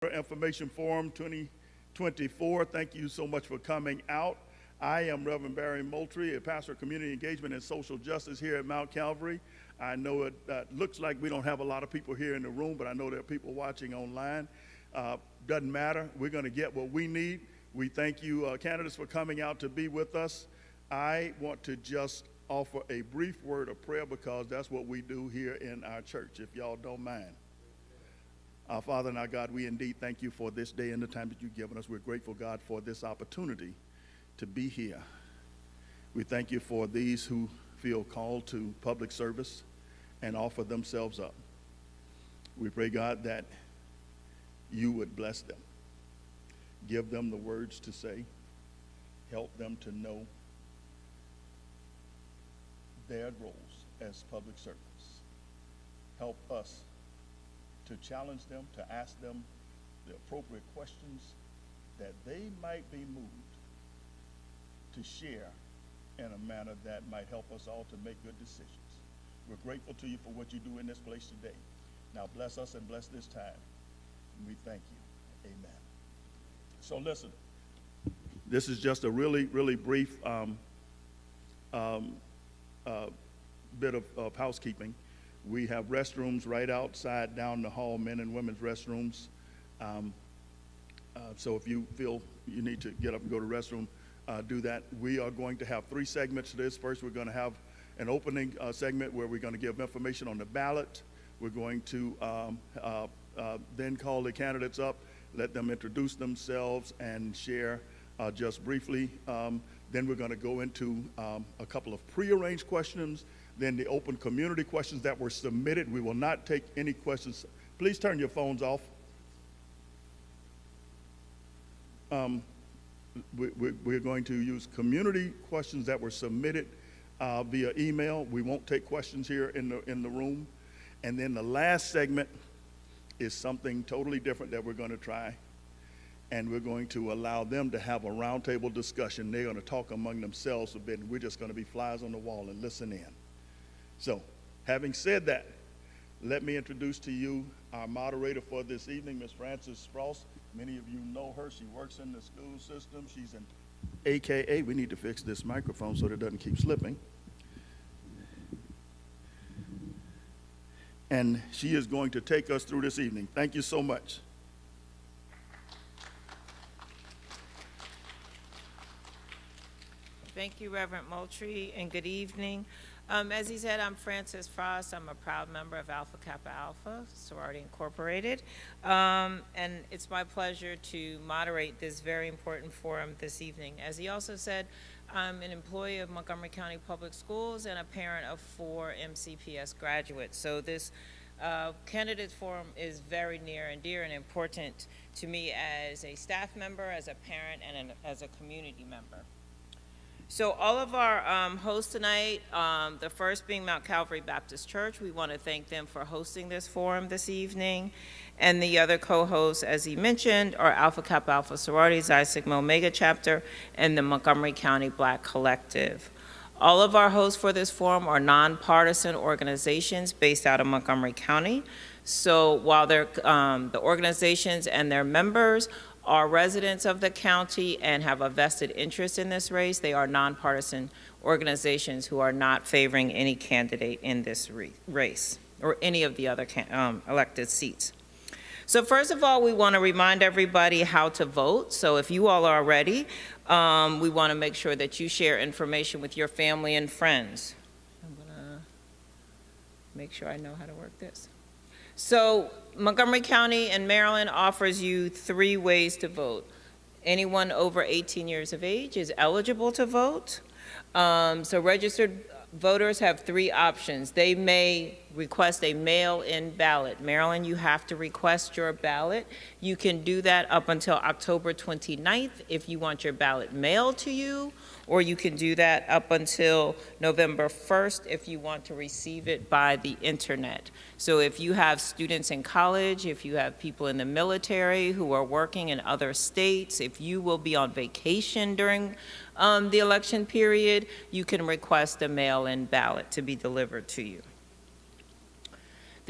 Information Forum 2024. Thank you so much for coming out. I am Reverend Barry Moultrie, a pastor of community engagement and social justice here at Mount Calvary. I know it looks like we don't have a lot of people here in the room, but I know there are people watching online. Doesn't matter. We're going to get what we need. We thank you, candidates, for coming out to be with us. I want to just offer a brief word of prayer because that's what we do here in our church, if y'all don't mind. Our Father and our God, we indeed thank you for this day and the time that you've given us. We're grateful, God, for this opportunity to be here. We thank you for these who feel called to public service and offer themselves up. We pray, God, that you would bless them. Give them the words to say. Help them to know their roles as public servants. Help us to challenge them, to ask them the appropriate questions that they might be moved to share in a manner that might help us all to make good decisions. We're grateful to you for what you do in this place today. Now bless us and bless this time. And we thank you. Amen. So listen, this is just a really, really brief bit of housekeeping. We have restrooms right outside down the hall, men and women's restrooms. So if you feel you need to get up and go to the restroom, do that. We are going to have 3 segments to this. First, we're going to have an opening segment where we're going to give information on the ballot. We're going to then call the candidates up, let them introduce themselves and share just briefly. Then we're going to go into a couple of prearranged questions, then the open community questions that were submitted. We will not take any questions. Please turn your phones off. We're going to use community questions that were submitted via email. We won't take questions here in the room. And then the last segment is something totally different that we're going to try. And we're going to allow them to have a roundtable discussion. They're going to talk among themselves a bit, and we're just going to be flies on the wall and listen in. So, having said that, let me introduce to you our moderator for this evening, Ms. Frances Frost. Many of you know her. She works in the school system. She's an AKA. We need to fix this microphone so that it doesn't keep slipping. And she is going to take us through this evening. Thank you so much. Thank you, Reverend Moultrie, and good evening. As he said, I'm Frances Frost. I'm a proud member of Alpha Kappa Alpha, Sorority Incorporated. And it's my pleasure to moderate this very important forum this evening. As he also said, I'm an employee of Montgomery County Public Schools and a parent of 4 MCPS graduates. So this candidate forum is very near and dear and important to me as a staff member, as a parent, and as a community member. So all of our hosts tonight, the first being Mount Calvary Baptist Church, we want to thank them for hosting this forum this evening. And the other co-hosts, as he mentioned, are Alpha Kappa Alpha Sorority, Xi Sigma Omega Chapter, and the Montgomery County Black Collective. All of our hosts for this forum are nonpartisan organizations based out of Montgomery County. So while they're, the organizations and their members are residents of the county and have a vested interest in this race, they are nonpartisan organizations who are not favoring any candidate in this race or any of the other elected seats. So first of all, we want to remind everybody how to vote. So if you all are ready, we want to make sure that you share information with your family and friends. I'm gonna make sure I know how to work this. So Montgomery County and Maryland offers you 3 ways to vote. Anyone over 18 years of age is eligible to vote. So registered voters have 3 options. They may request a mail-in ballot. Maryland, you have to request your ballot. You can do that up until October 29th if you want your ballot mailed to you, or you can do that up until November 1st if you want to receive it by the internet. So if you have students in college, if you have people in the military who are working in other states, if you will be on vacation during the election period, you can request a mail-in ballot to be delivered to you.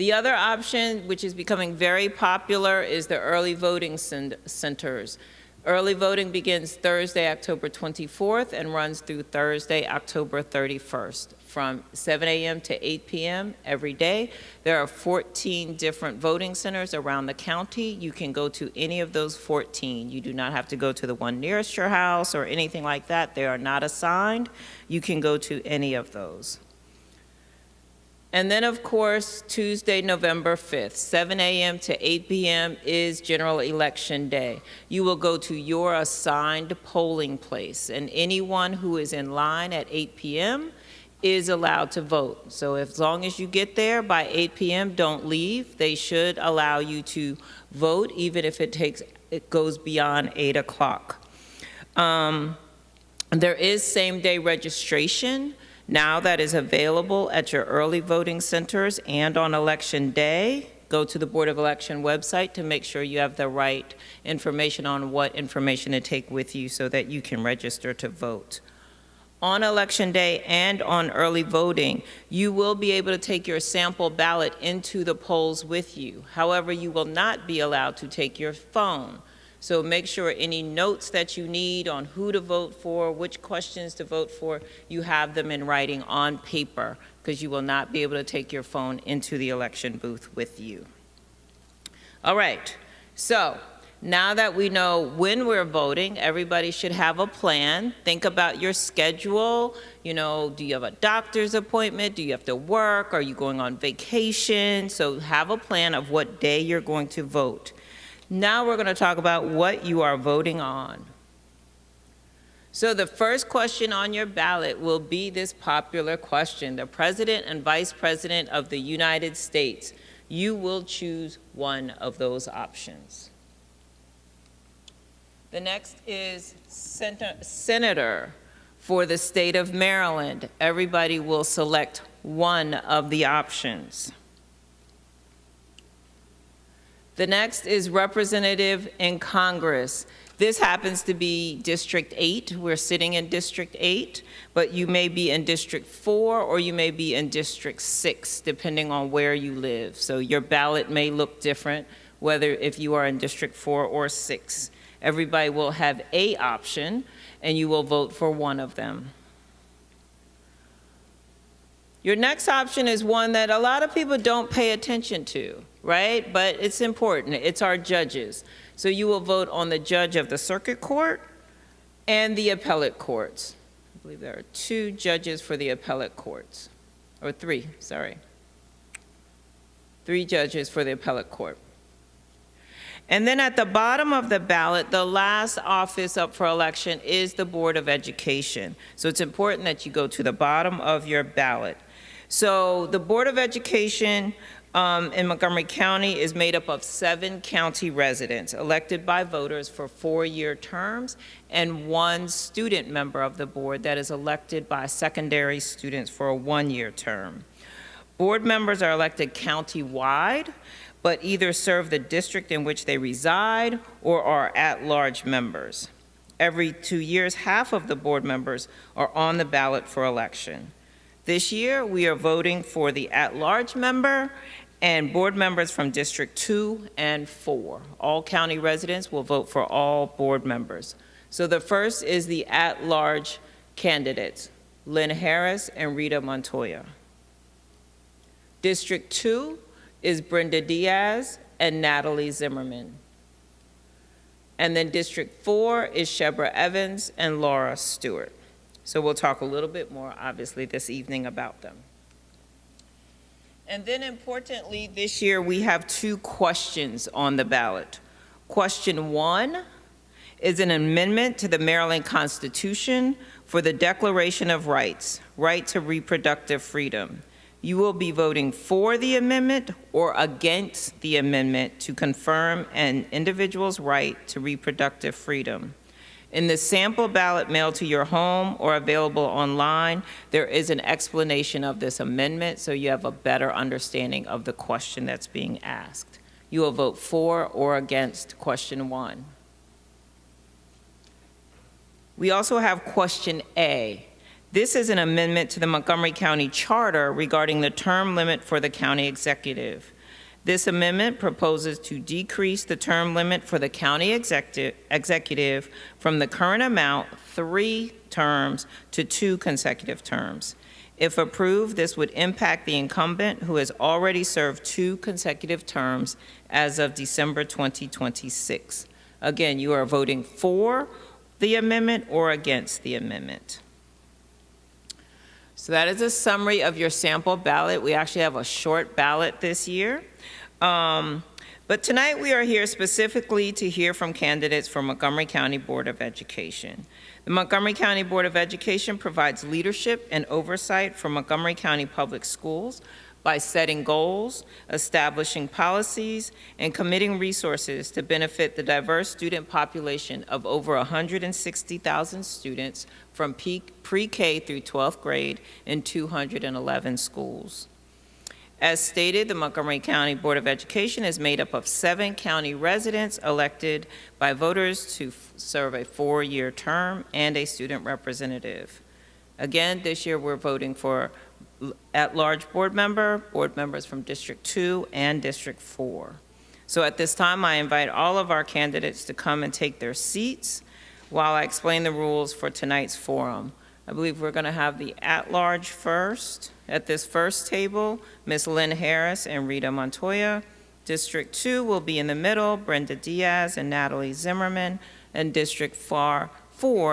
The other option, which is becoming very popular, is the early voting centers. Early voting begins Thursday, October 24th, and runs through Thursday, October 31st, from 7 a.m. to 8 p.m. every day. There are 14 different voting centers around the county. You can go to any of those 14. You do not have to go to the one nearest your house or anything like that. They are not assigned. You can go to any of those. And then, of course, Tuesday, November 5th, 7 a.m. to 8 p.m. is General Election Day. You will go to your assigned polling place, and anyone who is in line at 8 p.m. is allowed to vote. So as long as you get there by 8 p.m., don't leave. They should allow you to vote, even if it goes beyond 8 o'clock. There is same-day registration now that is available at your early voting centers and on election day. Go to the Board of Election website to make sure you have the right information on what information to take with you so that you can register to vote. On election day and on early voting, you will be able to take your sample ballot into the polls with you. However, you will not be allowed to take your phone. So make sure any notes that you need on who to vote for, which questions to vote for, you have them in writing on paper, because you will not be able to take your phone into the election booth with you. All right, so now that we know when we're voting, everybody should have a plan. Think about your schedule. You know, do you have a doctor's appointment? Do you have to work? Are you going on vacation? So have a plan of what day you're going to vote. Now we're going to talk about what you are voting on. So the first question on your ballot will be this popular question: the President and Vice President of the United States. You will choose one of those options. The next is Senator for the state of Maryland. Everybody will select one of the options. The next is Representative in Congress. This happens to be District 8. We're sitting in District 8, but you may be in District 4 or you may be in District 6, depending on where you live. So your ballot may look different, whether if you are in District 4 or 6. Everybody will have a option, and you will vote for one of them. Your next option is one that a lot of people don't pay attention to, right? But it's important. It's our judges. So you will vote on the judge of the circuit court and the appellate courts. I believe there are 2 judges for the appellate courts, or 3, sorry. 3 judges for the appellate court. And then at the bottom of the ballot, the last office up for election is the Board of Education. So it's important that you go to the bottom of your ballot. So the Board of Education in Montgomery County is made up of 7 county residents elected by voters for 4-year terms, and 1 student member of the board that is elected by secondary students for a 1-year term. Board members are elected county-wide, but either serve the district in which they reside or are at-large members. Every 2 years, half of the board members are on the ballot for election. This year, we are voting for the at-large member and board members from District 2 and 4. All county residents will vote for all board members. So the first is the at-large candidates, Lynn Harris and Rita Montoya. District 2 is Brenda Diaz and Natalie Zimmerman. And then District 4 is Shebra Evans and Laura Stewart. So we'll talk a little bit more, obviously, this evening about them. And then importantly, this year we have 2 questions on the ballot. Question 1 is an amendment to the Maryland Constitution for the Declaration of Rights, right to reproductive freedom. You will be voting for the amendment or against the amendment to confirm an individual's right to reproductive freedom. In the sample ballot mailed to your home or available online, there is an explanation of this amendment so you have a better understanding of the question that's being asked. You will vote for or against question 1. We also have question A. This is an amendment to the Montgomery County Charter regarding the term limit for the county executive. This amendment proposes to decrease the term limit for the county executive from the current amount, 3 terms, to 2 consecutive terms. If approved, this would impact the incumbent who has already served 2 consecutive terms as of December 2026. Again, you are voting for the amendment or against the amendment. So that is a summary of your sample ballot. We actually have a short ballot this year. But tonight we are here specifically to hear from candidates for Montgomery County Board of Education. The Montgomery County Board of Education provides leadership and oversight for Montgomery County Public Schools by setting goals, establishing policies, and committing resources to benefit the diverse student population of over 160,000 students from pre-K through 12th grade in 211 schools. As stated, the Montgomery County Board of Education is made up of 7 county residents elected by voters to serve a 4-year term and a student representative. Again, this year we're voting for at-large board members from District 2 and District 4. So at this time, I invite all of our candidates to come and take their seats while I explain the rules for tonight's forum. I believe we're going to have the at-large first. At this first table, Ms. Lynn Harris and Rita Montoya. District 2 will be in the middle, Brenda Diaz and Natalie Zimmerman. And District 4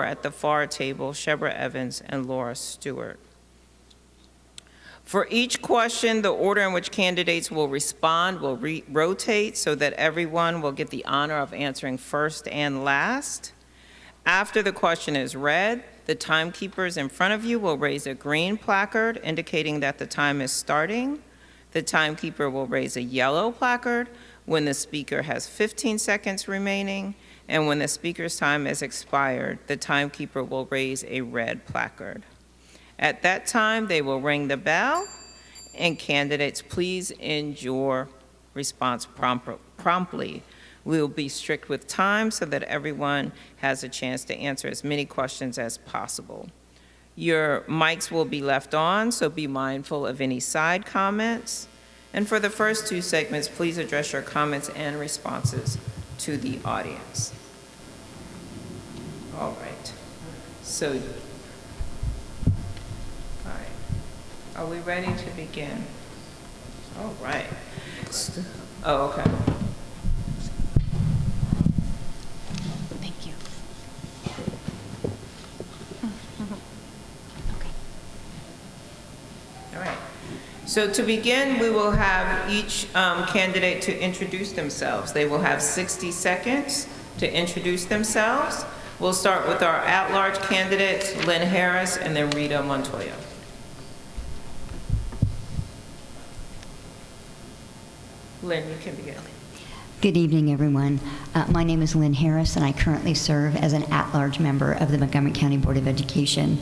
at the far table, Shebra Evans and Laura Stewart. For each question, the order in which candidates will respond will rotate so that everyone will get the honor of answering first and last. After the question is read, the timekeepers in front of you will raise a green placard indicating that the time is starting. The timekeeper will raise a yellow placard when the speaker has 15 seconds remaining, and when the speaker's time is expired, the timekeeper will raise a red placard. At that time, they will ring the bell, and candidates, please end your response promptly. We will be strict with time so that everyone has a chance to answer as many questions as possible. Your mics will be left on, so be mindful of any side comments. And for the first 2 segments, please address your comments and responses to the audience. All right. So, all right. Are we ready to begin? All right. Oh, okay. So to begin, we will have each candidate to introduce themselves. They will have 60 seconds to introduce themselves. We'll start with our at-large candidates, Lynn Harris and then Rita Montoya. Lynn, you can begin. Good evening, everyone. My name is Lynn Harris, and I currently serve as an at-large member of the Montgomery County Board of Education.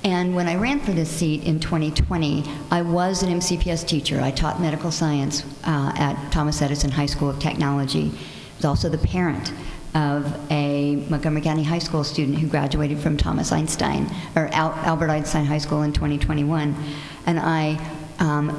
And when I ran for this seat in 2020, I was an MCPS teacher. I taught medical science at Thomas Edison High School of Technology. I was also the parent of a Montgomery County High School student who graduated from Albert Einstein High School in 2021. And I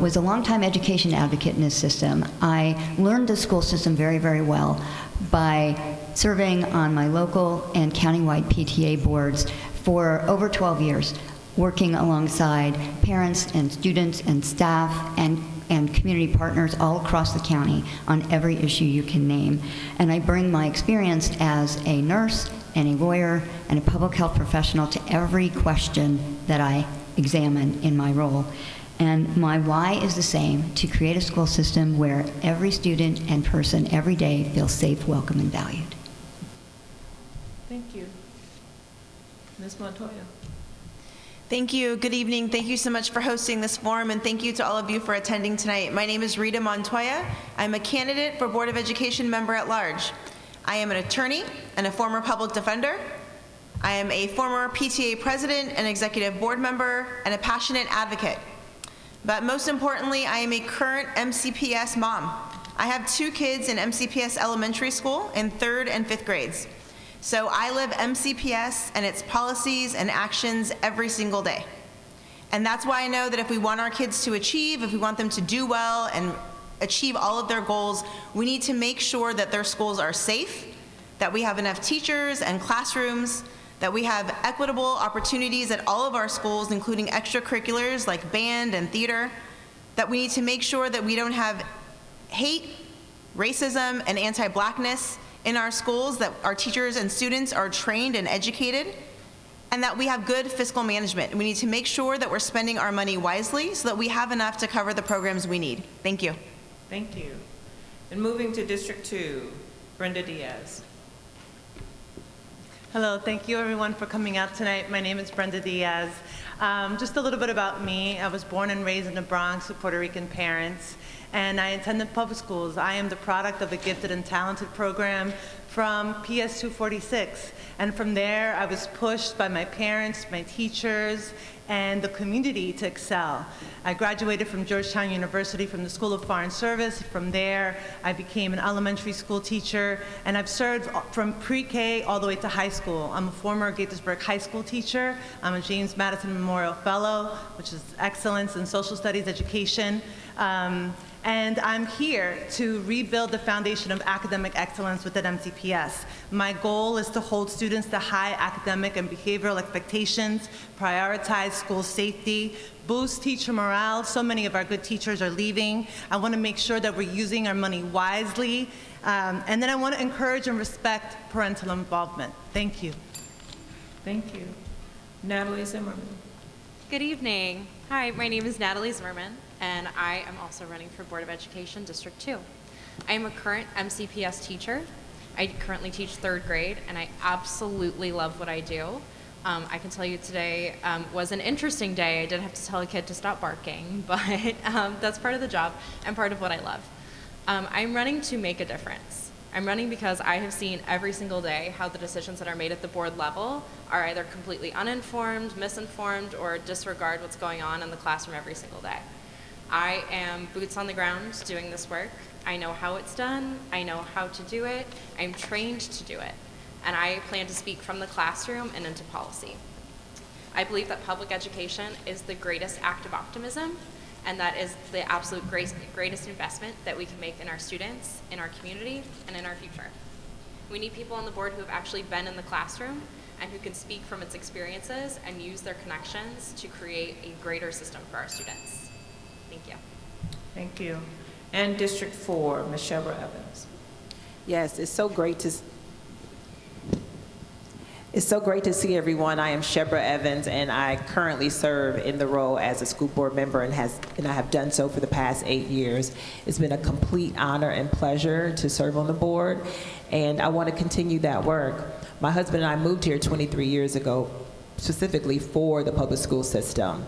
was a longtime education advocate in this system. I learned the school system very, very well by serving on my local and countywide PTA boards for over 12 years, working alongside parents and students and staff and community partners all across the county on every issue you can name. And I bring my experience as a nurse and a lawyer and a public health professional to every question that I examine in my role. And my why is the same: to create a school system where every student and person every day feels safe, welcome, and valued. Thank you. Ms. Montoya. Thank you. Good evening. Thank you so much for hosting this forum, and thank you to all of you for attending tonight. My name is Rita Montoya. I'm a candidate for Board of Education member at large. I am an attorney and a former public defender. I am a former PTA president and executive board member and a passionate advocate. But most importantly, I am a current MCPS mom. I have 2 kids in MCPS elementary school in 3rd and 5th grades. So I live MCPS and its policies and actions every single day. And that's why I know that if we want our kids to achieve, if we want them to do well and achieve all of their goals, we need to make sure that their schools are safe, that we have enough teachers and classrooms, that we have equitable opportunities at all of our schools, including extracurriculars like band and theater, that we need to make sure that we don't have hate, racism, and anti-blackness in our schools, that our teachers and students are trained and educated, and that we have good fiscal management. We need to make sure that we're spending our money wisely so that we have enough to cover the programs we need. Thank you. Thank you. And moving to District 2, Brenda Diaz. Hello, thank you everyone for coming out tonight. My name is Brenda Diaz. Just a little bit about me. I was born and raised in the Bronx with Puerto Rican parents, and I attended public schools. I am the product of a gifted and talented program from PS 246. And from there, I was pushed by my parents, my teachers, and the community to excel. I graduated from Georgetown University from the School of Foreign Service. From there, I became an elementary school teacher, and I've served from pre-K all the way to high school. I'm a former Gaithersburg High School teacher. I'm a James Madison Memorial Fellow, which is excellence in social studies education. And I'm here to rebuild the foundation of academic excellence within MCPS. My goal is to hold students to high academic and behavioral expectations, prioritize school safety, boost teacher morale. So many of our good teachers are leaving. I want to make sure that we're using our money wisely. And then I want to encourage and respect parental involvement. Thank you. Thank you. Natalie Zimmerman. Good evening. Hi, my name is Natalie Zimmerman, and I am also running for Board of Education District 2. I am a current MCPS teacher. I currently teach 3rd grade, and I absolutely love what I do. I can tell you today was an interesting day. I did have to tell a kid to stop barking, but that's part of the job and part of what I love. I'm running to make a difference. I'm running because I have seen every single day how the decisions that are made at the board level are either completely uninformed, misinformed, or disregard what's going on in the classroom every single day. I am boots on the ground doing this work. I know how it's done. I know how to do it. I'm trained to do it. And I plan to speak from the classroom and into policy. I believe that public education is the greatest act of optimism, and that is the absolute greatest investment that we can make in our students, in our community, and in our future. We need people on the board who have actually been in the classroom and who can speak from its experiences and use their connections to create a greater system for our students. Thank you. Thank you. And District 4, Ms. Shebra Evans. Yes, it's so great to see everyone. I am Shebra Evans, and I currently serve in the role as a school board member, and I have done so for the past 8 years. It's been a complete honor and pleasure to serve on the board, and I want to continue that work. My husband and I moved here 23 years ago, specifically for the public school system.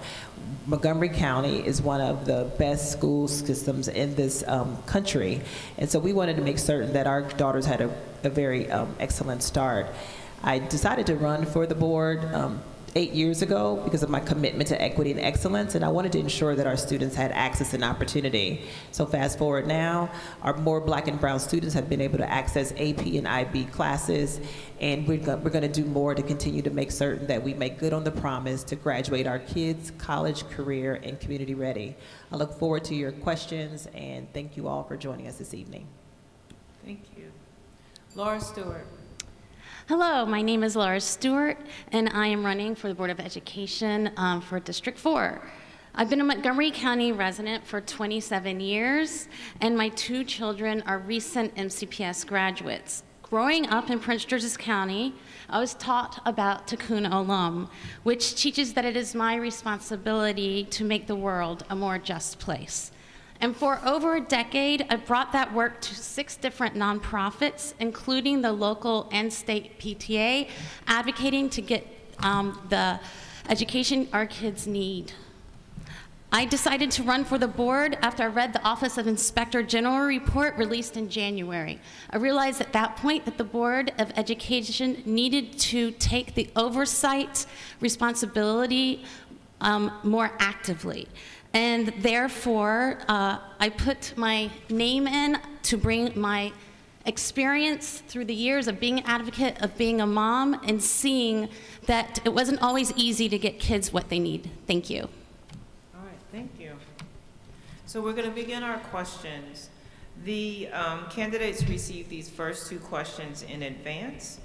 Montgomery County is one of the best school systems in this country, and so we wanted to make certain that our daughters had a very excellent start. I decided to run for the board 8 years ago because of my commitment to equity and excellence, and I wanted to ensure that our students had access and opportunity. So fast forward now, our more Black and brown students have been able to access AP and IB classes, and we're going to do more to continue to make certain that we make good on the promise to graduate our kids college, career, and community ready. I look forward to your questions, and thank you all for joining us this evening. Thank you. Laura Stewart. Hello, my name is Laura Stewart, and I am running for the Board of Education for District 4. I've been a Montgomery County resident for 27 years, and my 2 children are recent MCPS graduates. Growing up in Prince George's County, I was taught about Tikkun Olam, which teaches that it is my responsibility to make the world a more just place. And for over a decade, I brought that work to 6 different nonprofits, including the local and state PTA, advocating to get the education our kids need. I decided to run for the board after I read the Office of Inspector General report released in January. I realized at that point that the Board of Education needed to take the oversight responsibility more actively. And therefore, I put my name in to bring my experience through the years of being an advocate, of being a mom, and seeing that it wasn't always easy to get kids what they need. Thank you. All right, thank you. So we're going to begin our questions. The candidates received these first 2 questions in advance.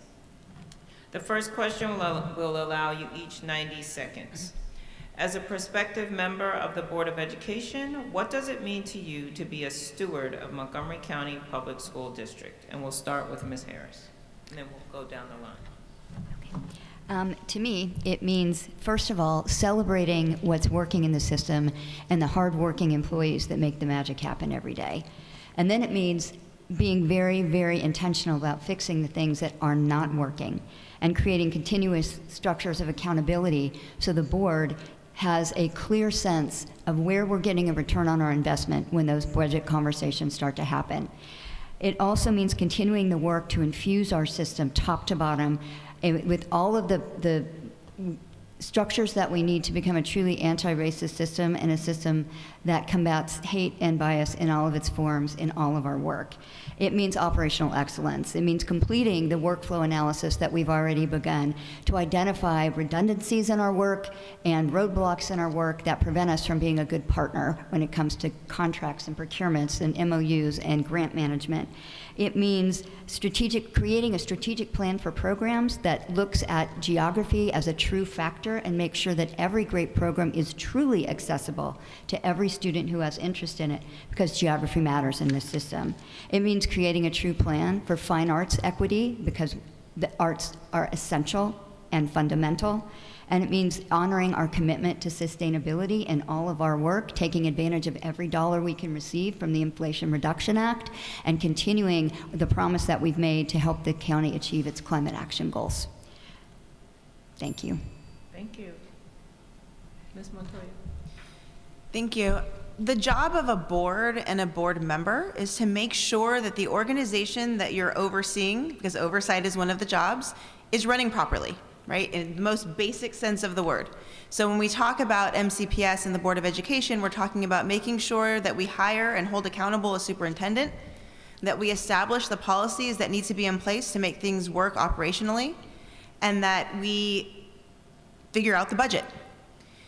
The first question will allow you each 90 seconds. As a prospective member of the Board of Education, what does it mean to you to be a steward of Montgomery County Public School District? And we'll start with Ms. Harris, and then we'll go down the line. To me, it means, first of all, celebrating what's working in the system and the hardworking employees that make the magic happen every day. And then it means being very, very intentional about fixing the things that are not working and creating continuous structures of accountability so the board has a clear sense of where we're getting a return on our investment when those budget conversations start to happen. It also means continuing the work to infuse our system top to bottom with all of the structures that we need to become a truly anti-racist system and a system that combats hate and bias in all of its forms in all of our work. It means operational excellence. It means completing the workflow analysis that we've already begun to identify redundancies in our work and roadblocks in our work that prevent us from being a good partner when it comes to contracts and procurements and MOUs and grant management. It means creating a strategic plan for programs that looks at geography as a true factor and makes sure that every great program is truly accessible to every student who has interest in it, because geography matters in this system. It means creating a true plan for fine arts equity, because the arts are essential and fundamental. And it means honoring our commitment to sustainability in all of our work, taking advantage of every dollar we can receive from the Inflation Reduction Act, and continuing the promise that we've made to help the county achieve its climate action goals. Thank you. Thank you. Ms. Montoya. Thank you. The job of a board and a board member is to make sure that the organization that you're overseeing, because oversight is one of the jobs, is running properly, right? In the most basic sense of the word. So when we talk about MCPS and the Board of Education, we're talking about making sure that we hire and hold accountable a superintendent, that we establish the policies that need to be in place to make things work operationally, and that we figure out the budget.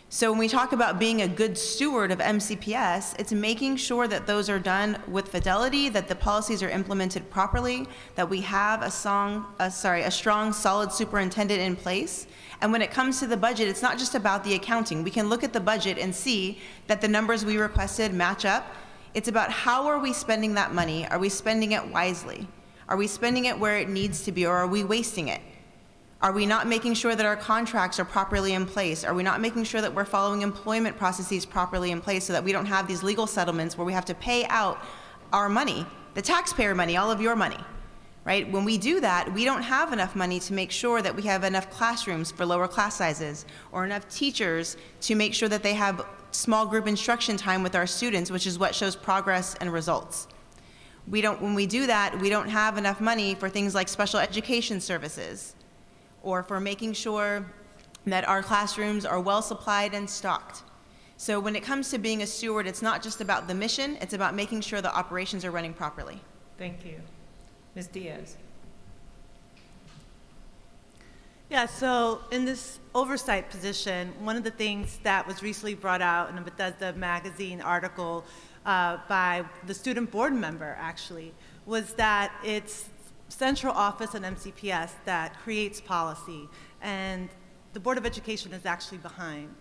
So when we talk about being a good steward of MCPS, it's making sure that those are done with fidelity, that the policies are implemented properly, that we have a strong, solid superintendent in place. And when it comes to the budget, it's not just about the accounting. We can look at the budget and see that the numbers we requested match up. It's about how are we spending that money? Are we spending it wisely? Are we spending it where it needs to be, or are we wasting it? Are we not making sure that our contracts are properly in place? Are we not making sure that we're following employment processes properly in place so that we don't have these legal settlements where we have to pay out our money, the taxpayer money, all of your money, right? When we do that, we don't have enough money to make sure that we have enough classrooms for lower class sizes, or enough teachers to make sure that they have small group instruction time with our students, which is what shows progress and results. When we do that, we don't have enough money for things like special education services, or for making sure that our classrooms are well supplied and stocked. So when it comes to being a steward, it's not just about the mission, it's about making sure the operations are running properly. Thank you. Ms. Diaz. Yeah, so in this oversight position, one of the things that was recently brought out in a Bethesda magazine article by the student board member, actually, was that it's central office and MCPS that creates policy, and the Board of Education is actually behind.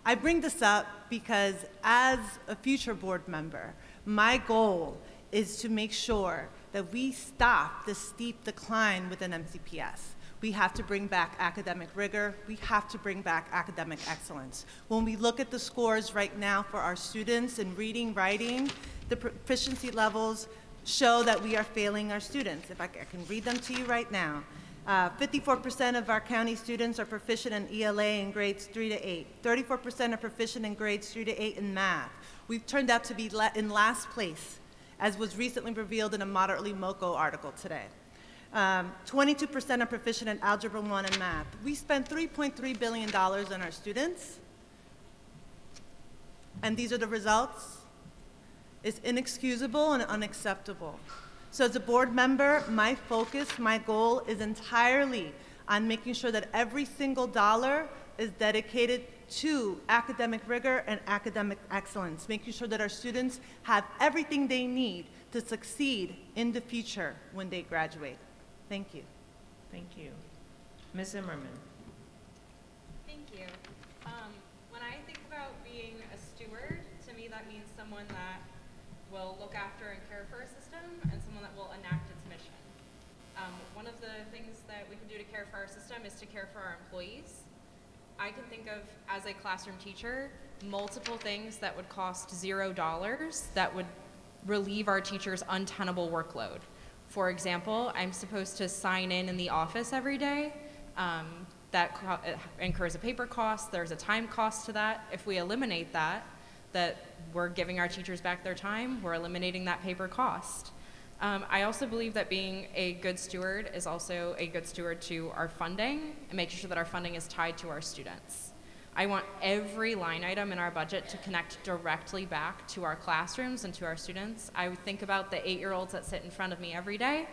I bring this up because as a future board member, my goal is to make sure that we stop the steep decline within MCPS. We have to bring back academic rigor. We have to bring back academic excellence. When we look at the scores right now for our students in reading, writing, the proficiency levels show that we are failing our students. If I can read them to you right now. 54% of our county students are proficient in ELA in grades 3 to 8. 34% are proficient in grades 3 to 8 in math. We've turned out to be in last place, as was recently revealed in a Moderately MoCo article today. 22% are proficient in Algebra 1 and math. We spend $3.3 billion on our students, and these are the results. It's inexcusable and unacceptable. So as a board member, my focus, my goal is entirely on making sure that every single dollar is dedicated to academic rigor and academic excellence, making sure that our students have everything they need to succeed in the future when they graduate. Thank you. Thank you. Ms. Zimmerman. Thank you. When I think about being a steward, to me that means someone that will look after and care for a system and someone that will enact its mission. One of the things that we can do to care for our system is to care for our employees. I can think of, as a classroom teacher, multiple things that would cost $0 that would relieve our teachers' untenable workload. For example, I'm supposed to sign in the office every day. That incurs a paper cost, there's a time cost to that. If we eliminate that we're giving our teachers back their time, we're eliminating that paper cost. I also believe that being a good steward is also a good steward to our funding and making sure that our funding is tied to our students. I want every line item in our budget to connect directly back to our classrooms and to our students. I would think about the 8-year-olds that sit in front of me every day,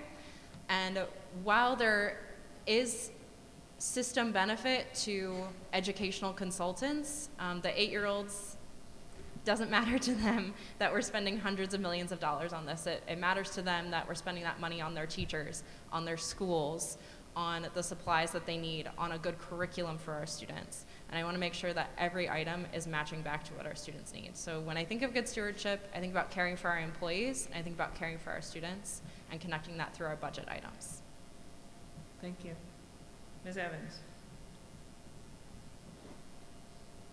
and while there is system benefit to educational consultants, the 8-year-olds, doesn't matter to them that we're spending hundreds of millions of dollars on this. It matters to them that we're spending that money on their teachers, on their schools, on the supplies that they need, on a good curriculum for our students. And I want to make sure that every item is matching back to what our students need. So when I think of good stewardship, I think about caring for our employees, and I think about caring for our students, and connecting that through our budget items. Thank you. Ms. Evans.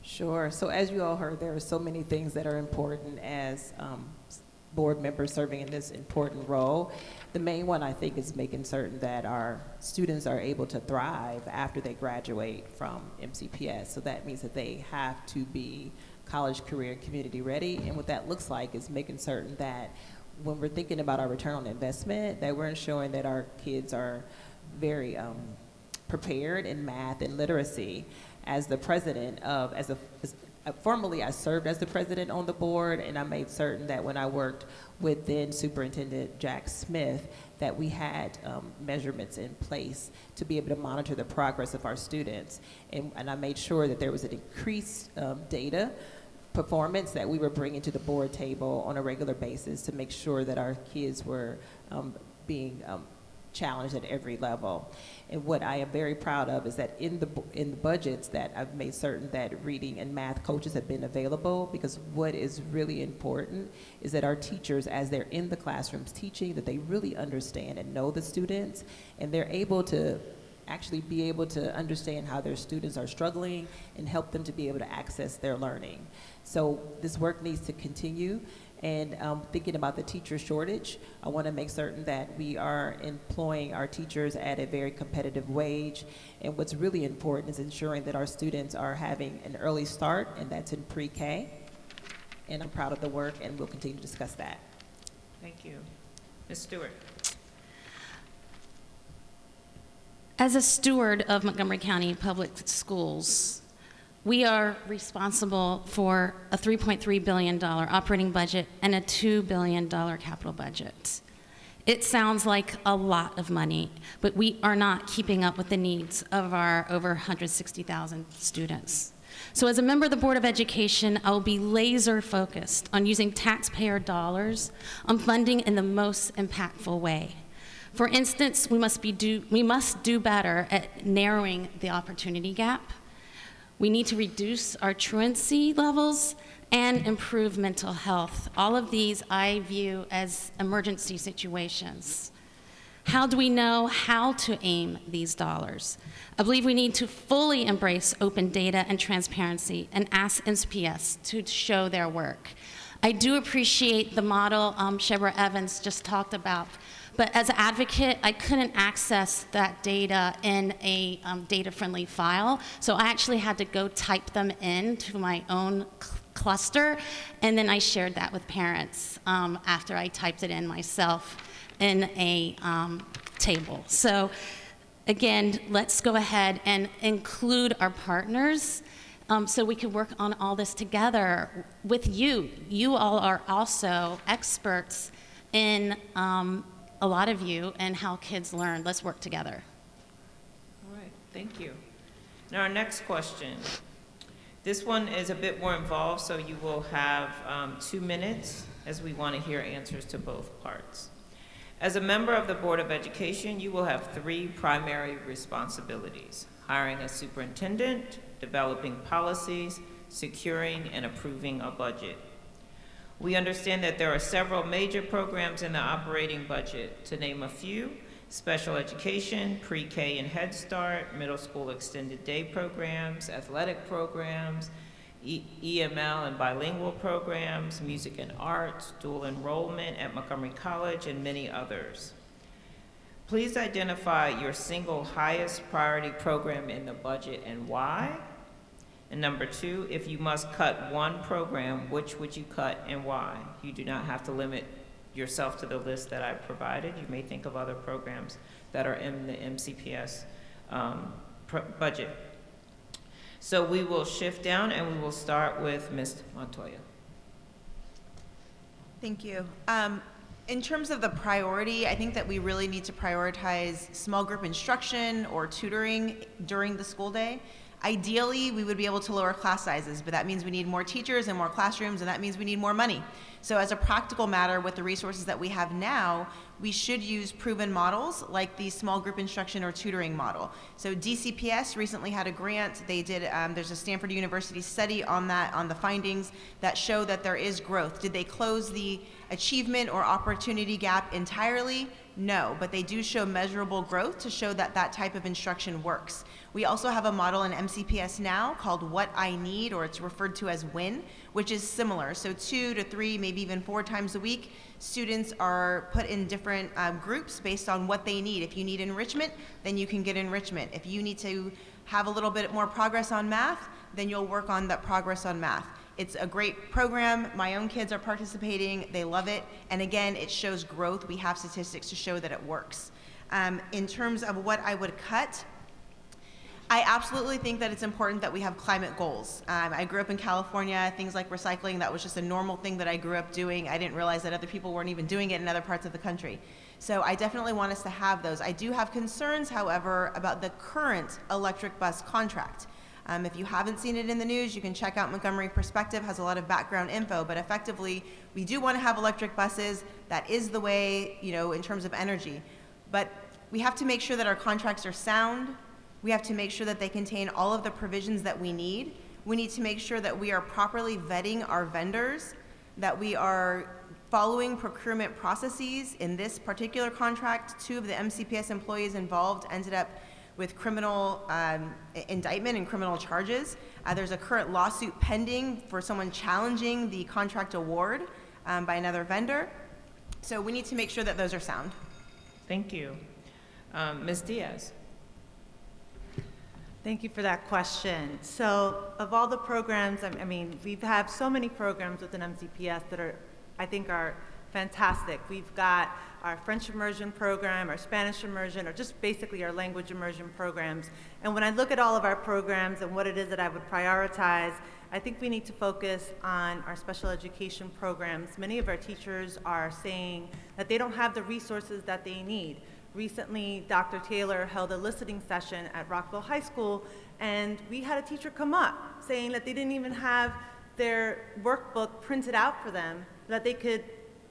Sure. So as you all heard, there are so many things that are important as board members serving in this important role. The main one, I think, is making certain that our students are able to thrive after they graduate from MCPS. So that means that they have to be college, career, and community ready. And what that looks like is making certain that when we're thinking about our return on investment, that we're ensuring that our kids are very prepared in math and literacy. As the president of, formerly I served as the president on the board, and I made certain that when I worked with then Superintendent Jack Smith, that we had measurements in place to be able to monitor the progress of our students. And I made sure that there was an increased data performance that we were bringing to the board table on a regular basis to make sure that our kids were being challenged at every level. And what I am very proud of is that in the budgets that I've made certain that reading and math coaches have been available, because what is really important is that our teachers, as they're in the classrooms teaching, that they really understand and know the students, and they're able to actually be able to understand how their students are struggling and help them to be able to access their learning. So this work needs to continue. And thinking about the teacher shortage, I want to make certain that we are employing our teachers at a very competitive wage. And what's really important is ensuring that our students are having an early start, and that's in pre-K. And I'm proud of the work, and we'll continue to discuss that. Thank you. Ms. Stewart. As a steward of Montgomery County Public Schools, we are responsible for a $3.3 billion operating budget and a $2 billion capital budget. It sounds like a lot of money, but we are not keeping up with the needs of our over 160,000 students. So as a member of the Board of Education, I will be laser focused on using taxpayer dollars on funding in the most impactful way. For instance, we must do better at narrowing the opportunity gap. We need to reduce our truancy levels and improve mental health. All of these I view as emergency situations. How do we know how to aim these dollars? I believe we need to fully embrace open data and transparency and ask MCPS to show their work. I do appreciate the model Shebra Evans just talked about. But as an advocate, I couldn't access that data in a data-friendly file, so I actually had to go type them into my own cluster, and then I shared that with parents after I typed it in myself in a table. So again, let's go ahead and include our partners so we can work on all this together with you. You all are also experts in a lot of you in how kids learn. Let's work together. All right, thank you. Now our next question. This one is a bit more involved, so you will have 2 minutes as we want to hear answers to both parts. As a member of the Board of Education, you will have 3 primary responsibilities: hiring a superintendent, developing policies, securing and approving a budget. We understand that there are several major programs in the operating budget. To name a few: special education, pre-K and Head Start, middle school extended day programs, athletic programs, EML and bilingual programs, music and arts, dual enrollment at Montgomery College, and many others. Please identify your single highest priority program in the budget and why. And number 2, if you must cut one program, which would you cut and why? You do not have to limit yourself to the list that I provided. You may think of other programs that are in the MCPS budget. So we will shift down and we will start with Ms. Montoya. Thank you. In terms of the priority, I think that we really need to prioritize small group instruction or tutoring during the school day. Ideally, we would be able to lower class sizes, but that means we need more teachers and more classrooms, and that means we need more money. So as a practical matter, with the resources that we have now, we should use proven models like the small group instruction or tutoring model. So DCPS recently had a grant. They did, there's a Stanford University study on that, on the findings that show that there is growth. Did they close the achievement or opportunity gap entirely? No, but they do show measurable growth to show that that type of instruction works. We also have a model in MCPS now called What I Need, or it's referred to as WIN, which is similar. So 2 to 3, maybe even 4 times a week, students are put in different groups based on what they need. If you need enrichment, then you can get enrichment. If you need to have a little bit more progress on math, then you'll work on that progress on math. It's a great program. My own kids are participating. They love it. And again, it shows growth. We have statistics to show that it works. In terms of what I would cut, I absolutely think that it's important that we have climate goals. I grew up in California. Things like recycling, that was just a normal thing that I grew up doing. I didn't realize that other people weren't even doing it in other parts of the country. So I definitely want us to have those. I do have concerns, however, about the current electric bus contract. If you haven't seen it in the news, you can check out Montgomery Perspective, has a lot of background info, but effectively, we do want to have electric buses. That is the way, in terms of energy. But we have to make sure that our contracts are sound. We have to make sure that they contain all of the provisions that we need. We need to make sure that we are properly vetting our vendors, that we are following procurement processes. In this particular contract, 2 of the MCPS employees involved ended up with criminal indictment and criminal charges. There's a current lawsuit pending for someone challenging the contract award by another vendor. So we need to make sure that those are sound. Thank you. Ms. Diaz. Thank you for that question. So of all the programs, I mean, we have so many programs within MCPS that I think are fantastic. We've got our French immersion program, our Spanish immersion, or just basically our language immersion programs. And when I look at all of our programs and what it is that I would prioritize, I think we need to focus on our special education programs. Many of our teachers are saying that they don't have the resources that they need. Recently, Dr. Taylor held a listening session at Rockville High School, and we had a teacher come up saying that they didn't even have their workbook printed out for them, that they could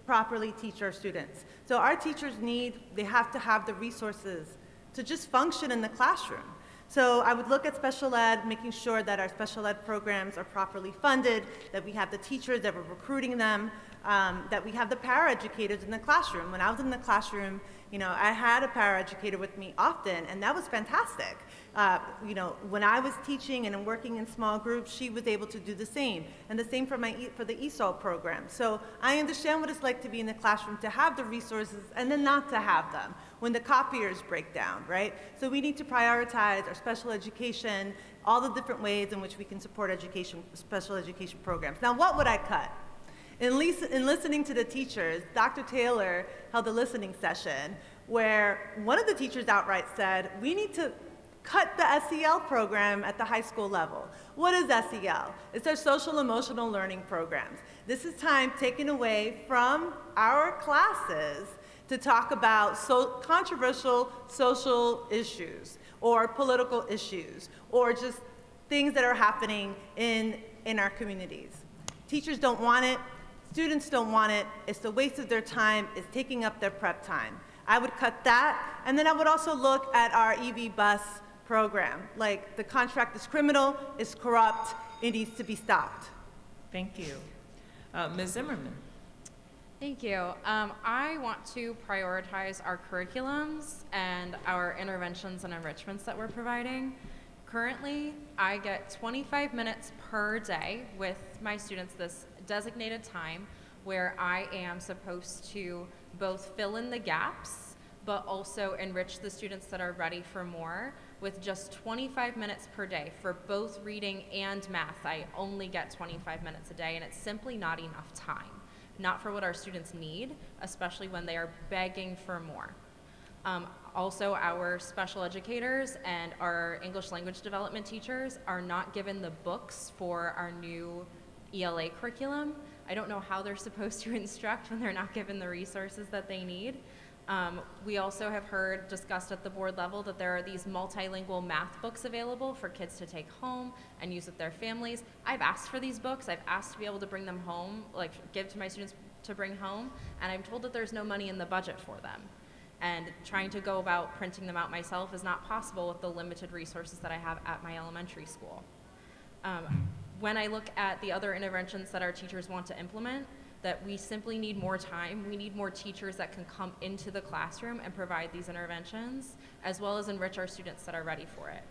properly teach our students. So our teachers they have to have the resources to just function in the classroom. So I would look at special ed, making sure that our special ed programs are properly funded, that we have the teachers, that we're recruiting them, that we have the paraeducators in the classroom. When I was in the classroom, I had a paraeducator with me often, and that was fantastic. When I was teaching and working in small groups, she was able to do the same, and the same for the ESOL program. So I understand what it's like to be in the classroom, to have the resources, and then not to have them when the copiers break down, right? So we need to prioritize our special education, all the different ways in which we can support special education programs. Now, what would I cut? In listening to the teachers, Dr. Taylor held a listening session where one of the teachers outright said, we need to cut the SEL program at the high school level. What is SEL? It's our social emotional learning programs. This is time taken away from our classes to talk about controversial social issues or political issues or just things that are happening in our communities. Teachers don't want it. Students don't want it. It's the waste of their time. It's taking up their prep time. I would cut that, and then I would also look at our EV bus program. Like, the contract is criminal, it's corrupt, it needs to be stopped. Thank you. Ms. Zimmerman. Thank you. I want to prioritize our curriculums and our interventions and enrichments that we're providing. Currently, I get 25 minutes per day with my students, this designated time where I am supposed to both fill in the gaps, but also enrich the students that are ready for more with just 25 minutes per day for both reading and math. I only get 25 minutes a day, and it's simply not enough time. Not for what our students need, especially when they are begging for more. Also, our special educators and our English language development teachers are not given the books for our new ELA curriculum. I don't know how they're supposed to instruct when they're not given the resources that they need. We also have heard discussed at the board level that there are these multilingual math books available for kids to take home and use with their families. I've asked for these books. I've asked to be able to bring them home, like give to my students to bring home, and I'm told that there's no money in the budget for them. And trying to go about printing them out myself is not possible with the limited resources that I have at my elementary school. When I look at the other interventions that our teachers want to implement, that we simply need more time. We need more teachers that can come into the classroom and provide these interventions, as well as enrich our students that are ready for it.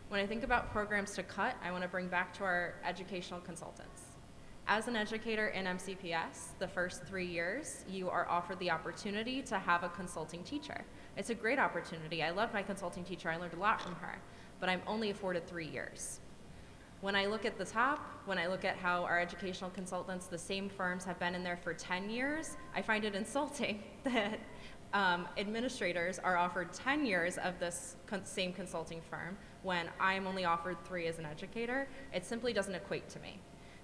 When I think about programs to cut, I want to bring back to our educational consultants. As an educator in MCPS, the first 3 years, you are offered the opportunity to have a consulting teacher. It's a great opportunity. I love my consulting teacher. I learned a lot from her, but I'm only afforded 3 years. When I look at the top, when I look at how our educational consultants, the same firms, have been in there for 10 years, I find it insulting that administrators are offered 10 years of this same consulting firm when I'm only offered 3 as an educator. It simply doesn't equate to me.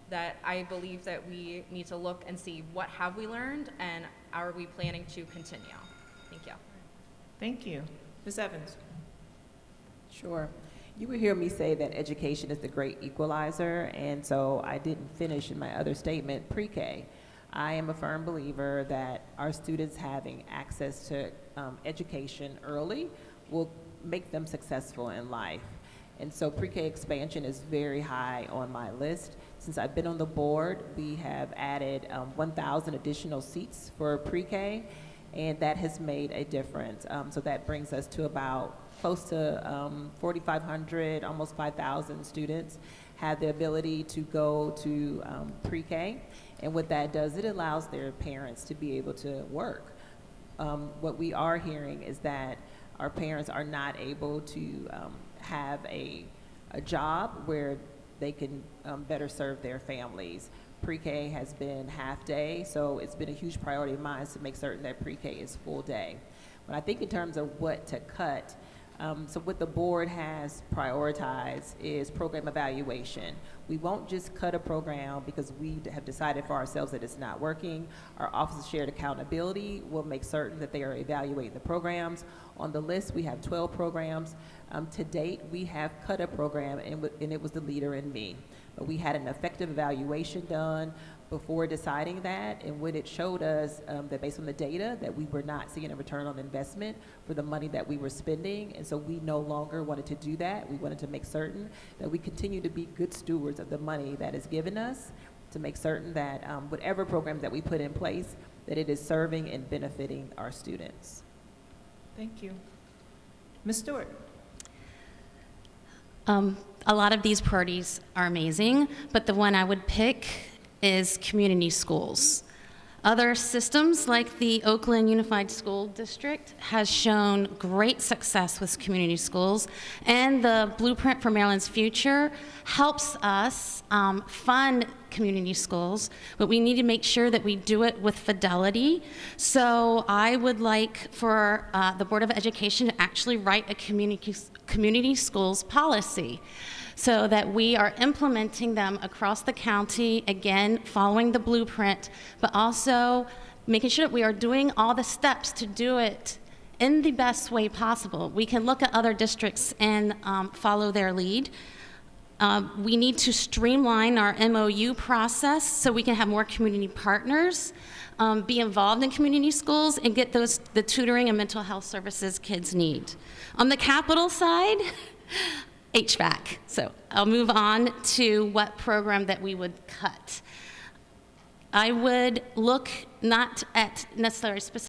That I believe that we need to look and see what have we learned and are we planning to continue. Thank you. Thank you. Ms. Evans. Sure. You will hear me say that education is the great equalizer, and so I didn't finish in my other statement, pre-K. I am a firm believer that our students having access to education early will make them successful in life. And so pre-K expansion is very high on my list. Since I've been on the board, we have added 1,000 additional seats for pre-K, and that has made a difference. So that brings us to about close to 4,500, almost 5,000 students have the ability to go to pre-K. And what that does, it allows their parents to be able to work. What we are hearing is that our parents are not able to have a job where they can better serve their families. Pre-K has been half day, so it's been a huge priority of mine to make certain that pre-K is full day. When I think in terms of what to cut, so what the board has prioritized is program evaluation. We won't just cut a program because we have decided for ourselves that it's not working. Our Office of Shared Accountability will make certain that they are evaluating the programs. On the list, we have 12 programs. To date, we have cut a program, and it was the Leader in Me. But we had an effective evaluation done before deciding that, and what it showed us that based on the data that we were not seeing a return on investment for the money that we were spending, and so we no longer wanted to do that. We wanted to make certain that we continue to be good stewards of the money that is given us, to make certain that whatever programs that we put in place, that it is serving and benefiting our students. Thank you. Ms. Stewart. A lot of these priorities are amazing, but the one I would pick is community schools. Other systems like the Oakland Unified School District has shown great success with community schools, and the Blueprint for Maryland's Future helps us fund community schools, but we need to make sure that we do it with fidelity. So I would like for the Board of Education to actually write a community schools policy, so that we are implementing them across the county, again, following the blueprint, but also making sure that we are doing all the steps to do it in the best way possible. We can look at other districts and follow their lead. We need to streamline our MOU process so we can have more community partners, be involved in community schools, and get the tutoring and mental health services kids need. On the capital side, HVAC. So I'll move on to what program that we would cut. I would look not at necessarily specific